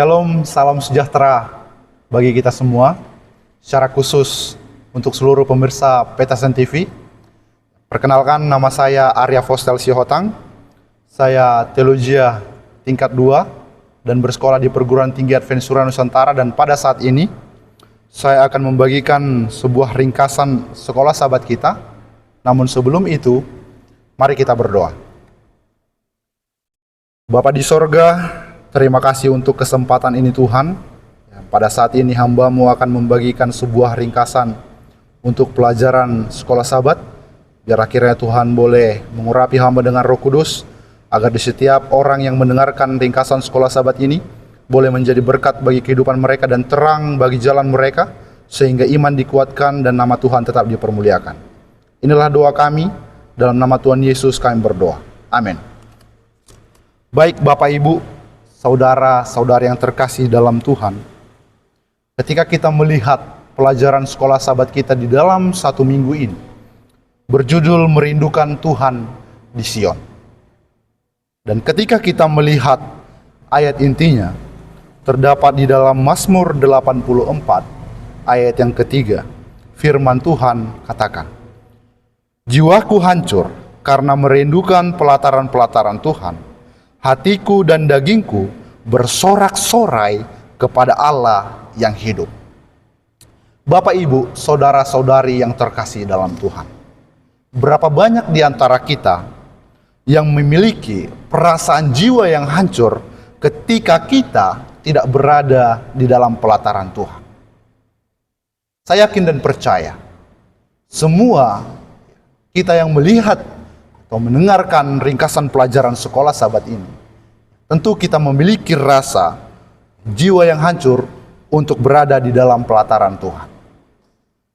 Shalom, salam sejahtera bagi kita semua, secara khusus untuk seluruh pemirsa Petasen TV. Perkenalkan, nama saya Arya Fostel Sihohotang. Saya teologia tingkat 2 dan bersekolah di Perguruan Tinggi Advent Nusantara, dan pada saat ini saya akan membagikan sebuah ringkasan sekolah sahabat kita. Namun sebelum itu, mari kita berdoa. Bapa di sorga, terima kasih untuk kesempatan ini Tuhan. Pada saat ini hamba-Mu akan membagikan sebuah ringkasan untuk pelajaran sekolah sahabat. Biar akhirnya Tuhan boleh mengurapi hamba dengan Roh Kudus, agar di setiap orang yang mendengarkan ringkasan sekolah sahabat ini boleh menjadi berkat bagi kehidupan mereka dan terang bagi jalan mereka, sehingga iman dikuatkan dan nama Tuhan tetap dipermuliakan. Inilah doa kami, dalam nama Tuhan Yesus kami berdoa. Amin. Baik Bapak Ibu, saudara-saudari yang terkasih dalam Tuhan, ketika kita melihat pelajaran sekolah sahabat kita di dalam satu minggu ini, berjudul Merindukan Tuhan di Sion. Dan ketika kita melihat ayat intinya, terdapat di dalam Mazmur 84, ayat yang ketiga, firman Tuhan katakan, "Jiwaku hancur karena merindukan pelataran-pelataran Tuhan. Hatiku dan dagingku bersorak-sorai kepada Allah yang hidup." Bapak Ibu, saudara-saudari yang terkasih dalam Tuhan, berapa banyak di antara kita yang memiliki perasaan jiwa yang hancur ketika kita tidak berada di dalam pelataran Tuhan? Saya yakin dan percaya, semua kita yang melihat atau mendengarkan ringkasan pelajaran sekolah sahabat ini, tentu kita memiliki rasa jiwa yang hancur untuk berada di dalam pelataran Tuhan.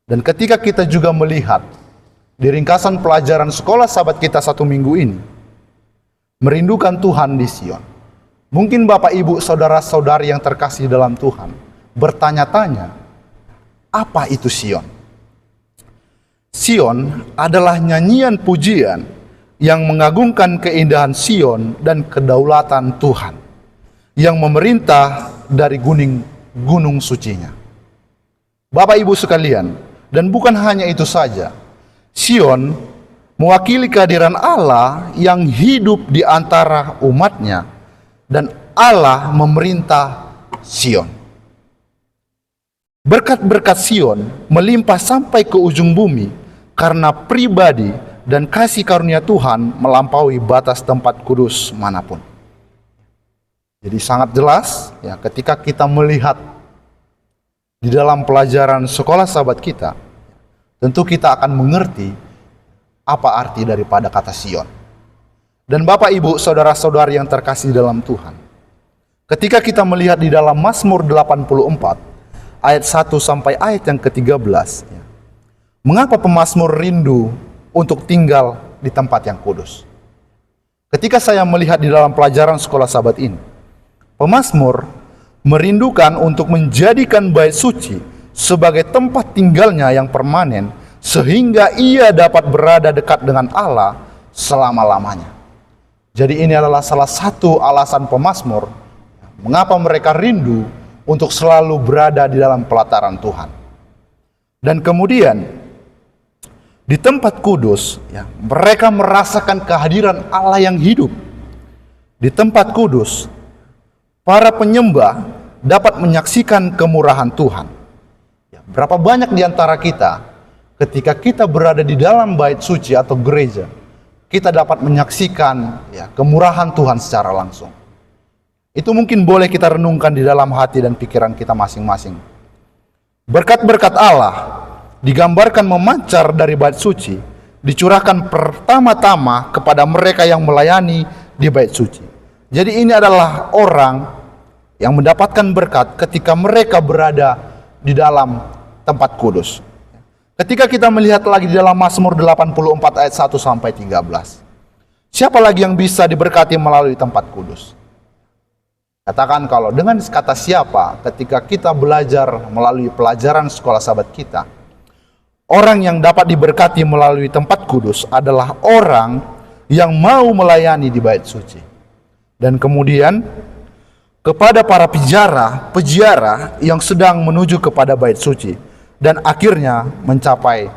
Dan ketika kita juga melihat di ringkasan pelajaran sekolah sahabat kita satu minggu ini, merindukan Tuhan di Sion, mungkin Bapak Ibu saudara-saudari yang terkasih dalam Tuhan bertanya-tanya, apa itu Sion? Sion adalah nyanyian pujian yang mengagungkan keindahan Sion dan kedaulatan Tuhan yang memerintah dari gunung sucinya. Bapak Ibu sekalian, dan bukan hanya itu saja, Sion mewakili kehadiran Allah yang hidup di antara umatnya, dan Allah memerintah Sion. Berkat-berkat Sion melimpah sampai ke ujung bumi karena pribadi dan kasih karunia Tuhan melampaui batas tempat kudus manapun. Jadi sangat jelas ya, ketika kita melihat di dalam pelajaran sekolah sahabat kita, tentu kita akan mengerti apa arti daripada kata Sion. Dan Bapak Ibu saudara-saudari yang terkasih dalam Tuhan, ketika kita melihat di dalam Mazmur 84 ayat 1 sampai ayat yang ke-13, ya, mengapa pemazmur rindu untuk tinggal di tempat yang kudus? Ketika saya melihat di dalam pelajaran sekolah sahabat ini, pemazmur merindukan untuk menjadikan bait suci sebagai tempat tinggalnya yang permanen, sehingga ia dapat berada dekat dengan Allah selama-lamanya. Jadi ini adalah salah satu alasan pemazmur mengapa mereka rindu untuk selalu berada di dalam pelataran Tuhan. Dan kemudian di tempat kudus, ya, mereka merasakan kehadiran Allah yang hidup. Di tempat kudus, para penyembah dapat menyaksikan kemurahan Tuhan. Ya, berapa banyak di antara kita, ketika kita berada di dalam bait suci atau gereja, kita dapat menyaksikan ya, kemurahan Tuhan secara langsung. Itu mungkin boleh kita renungkan di dalam hati dan pikiran kita masing-masing. Berkat-berkat Allah digambarkan memancar dari bait suci, dicurahkan pertama-tama kepada mereka yang melayani di bait suci. Jadi ini adalah orang yang mendapatkan berkat ketika mereka berada di dalam tempat kudus. Ketika kita melihat lagi di dalam Mazmur 84 ayat 1 sampai 13, siapa lagi yang bisa diberkati melalui tempat kudus? Katakan, kalau dengan kata siapa, ketika kita belajar melalui pelajaran sekolah sahabat kita, orang yang dapat diberkati melalui tempat kudus adalah orang yang mau melayani di bait suci. Dan kemudian kepada para peziarah yang sedang menuju kepada bait suci, dan akhirnya mencapai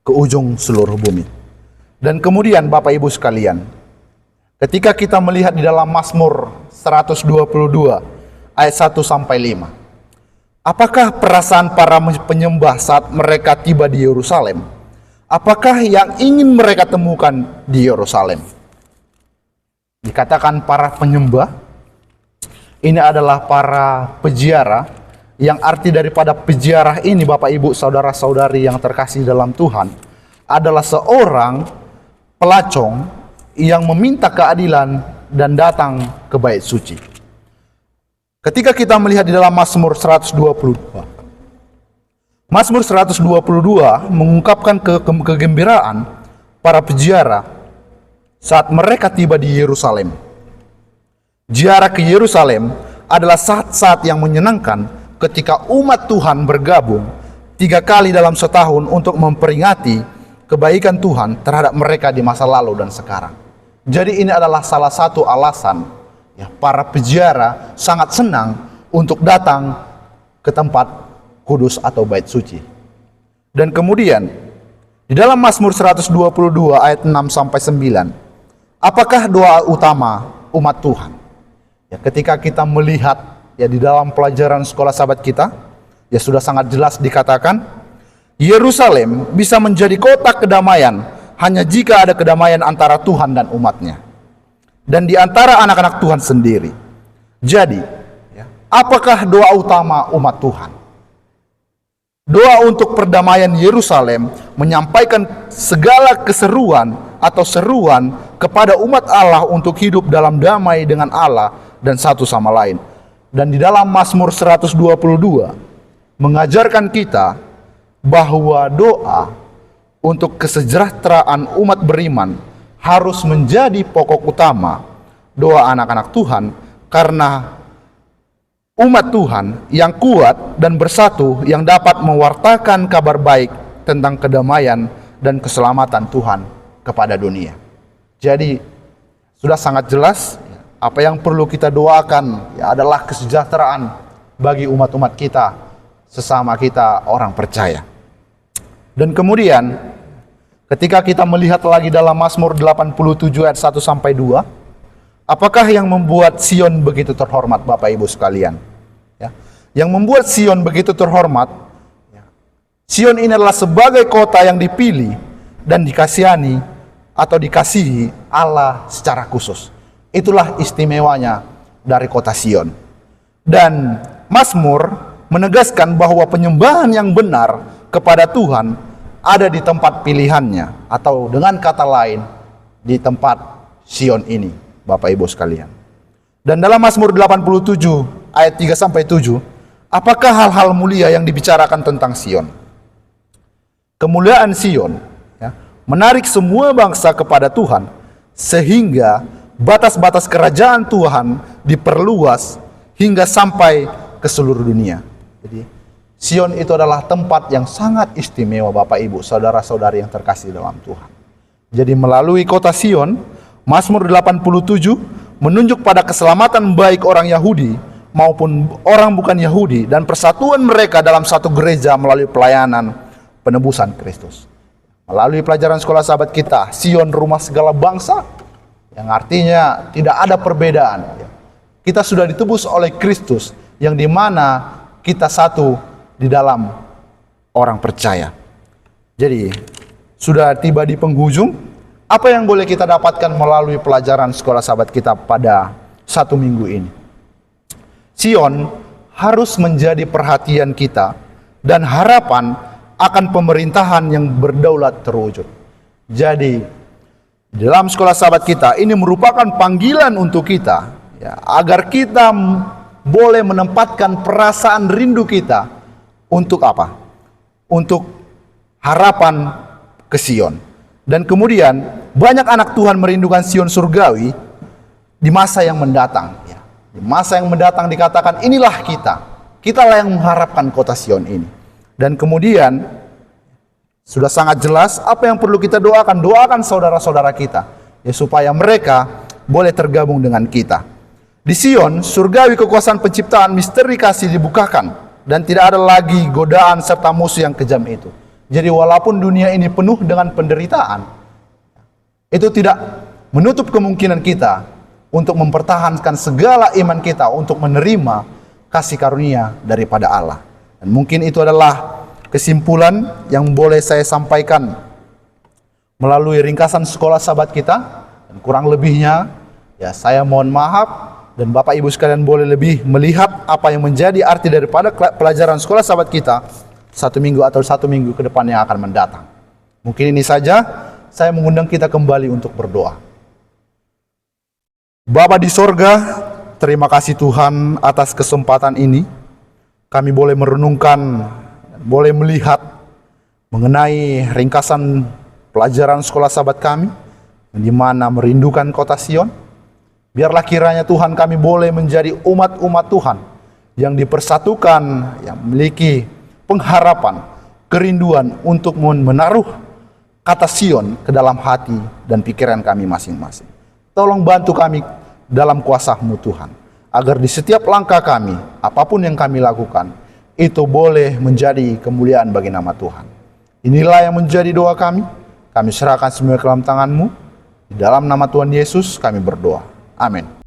ke ujung seluruh bumi. Dan kemudian Bapak Ibu sekalian, ketika kita melihat di dalam Mazmur 122 ayat 1 sampai 5, apakah perasaan para penyembah saat mereka tiba di Yerusalem? Apakah yang ingin mereka temukan di Yerusalem? Dikatakan para penyembah, ini adalah para peziarah, yang arti daripada peziarah ini Bapak Ibu saudara-saudari yang terkasih dalam Tuhan, adalah seorang pelacong yang meminta keadilan dan datang ke bait suci. Ketika kita melihat di dalam Mazmur 122, Mazmur 122 mengungkapkan kegembiraan para peziarah saat mereka tiba di Yerusalem. Ziarah ke Yerusalem adalah saat-saat yang menyenangkan ketika umat Tuhan bergabung 3 kali dalam setahun untuk memperingati kebaikan Tuhan terhadap mereka di masa lalu dan sekarang. Jadi ini adalah salah satu alasan ya, para peziarah sangat senang untuk datang ke tempat kudus atau bait suci. Dan kemudian di dalam Mazmur 122 ayat 6 sampai 9, apakah doa utama umat Tuhan? Ya, ketika kita melihat ya di dalam pelajaran sekolah sahabat kita, ya sudah sangat jelas dikatakan, Yerusalem bisa menjadi kota kedamaian hanya jika ada kedamaian antara Tuhan dan umatnya, dan di antara anak-anak Tuhan sendiri. Jadi, ya, apakah doa utama umat Tuhan? Doa untuk perdamaian Yerusalem menyampaikan segala keseruan atau seruan kepada umat Allah untuk hidup dalam damai dengan Allah dan satu sama lain. Dan di dalam Mazmur 122 mengajarkan kita bahwa doa untuk kesejahteraan umat beriman harus menjadi pokok utama doa anak-anak Tuhan, karena umat Tuhan yang kuat dan bersatu yang dapat mewartakan kabar baik tentang kedamaian dan keselamatan Tuhan kepada dunia. Jadi sudah sangat jelas apa yang perlu kita doakan ya adalah kesejahteraan bagi umat-umat kita, sesama kita orang percaya. Dan kemudian ketika kita melihat lagi dalam Mazmur 87 ayat 1 sampai 2, apakah yang membuat Sion begitu terhormat Bapak Ibu sekalian? Ya. Yang membuat Sion begitu terhormat, ya. Sion ini adalah sebagai kota yang dipilih dan dikasihani atau dikasihi Allah secara khusus. Itulah istimewanya dari kota Sion. Dan Mazmur menegaskan bahwa penyembahan yang benar kepada Tuhan ada di tempat pilihannya, atau dengan kata lain di tempat Sion ini, Bapak Ibu sekalian. Dan dalam Mazmur 87 ayat 3 sampai 7, apakah hal-hal mulia yang dibicarakan tentang Sion? Kemuliaan Sion ya, menarik semua bangsa kepada Tuhan, sehingga batas-batas kerajaan Tuhan diperluas hingga sampai ke seluruh dunia. Jadi Sion itu adalah tempat yang sangat istimewa Bapak Ibu, saudara-saudari yang terkasih dalam Tuhan. Jadi melalui kota Sion, Mazmur 87 menunjuk pada keselamatan baik orang Yahudi maupun orang bukan Yahudi, dan persatuan mereka dalam satu gereja melalui pelayanan penebusan Kristus. Melalui pelajaran sekolah sahabat kita, Sion rumah segala bangsa, yang artinya tidak ada perbedaan. Kita sudah ditebus oleh Kristus, yang dimana kita satu di dalam orang percaya. Jadi sudah tiba di penghujung. Apa yang boleh kita dapatkan melalui pelajaran sekolah sahabat kita pada 1 minggu ini? Sion harus menjadi perhatian kita dan harapan akan pemerintahan yang berdaulat terwujud. Jadi dalam sekolah sahabat kita ini merupakan panggilan untuk kita ya, agar kita boleh menempatkan perasaan rindu kita untuk apa? Untuk harapan ke Sion. Dan kemudian banyak anak Tuhan merindukan Sion surgawi di masa yang mendatang ya. Di masa yang mendatang dikatakan inilah kitalah yang mengharapkan kota Sion ini. Dan kemudian sudah sangat jelas apa yang perlu kita doakan saudara-saudara kita ya, supaya mereka boleh tergabung dengan kita. Di Sion, surgawi kekuasaan penciptaan misteri kasih dibukakan, dan tidak ada lagi godaan serta musuh yang kejam itu. Jadi walaupun dunia ini penuh dengan penderitaan, itu tidak menutup kemungkinan kita untuk mempertahankan segala iman kita untuk menerima kasih karunia daripada Allah. Dan mungkin itu adalah kesimpulan yang boleh saya sampaikan melalui ringkasan sekolah sahabat kita. Dan kurang lebihnya, ya saya mohon maaf, dan Bapak Ibu sekalian boleh lebih melihat apa yang menjadi arti daripada pelajaran sekolah sahabat kita 1 minggu atau 1 minggu ke depan yang akan mendatang. Mungkin ini saja, saya mengundang kita kembali untuk berdoa. Bapa di sorga, terima kasih Tuhan atas kesempatan ini. Kami boleh merenungkan, boleh melihat mengenai ringkasan pelajaran sekolah sahabat kami, di mana merindukan kota Sion. Biarlah kiranya Tuhan kami boleh menjadi umat-umat Tuhan yang dipersatukan, yang memiliki pengharapan, kerinduan untuk menaruh kata Sion ke dalam hati dan pikiran kami masing-masing. Tolong bantu kami dalam kuasa-Mu Tuhan, agar di setiap langkah kami, apapun yang kami lakukan, itu boleh menjadi kemuliaan bagi nama Tuhan. Inilah yang menjadi doa kami. Kami serahkan semua ke dalam tangan-Mu. Di dalam nama Tuhan Yesus kami berdoa. Amin.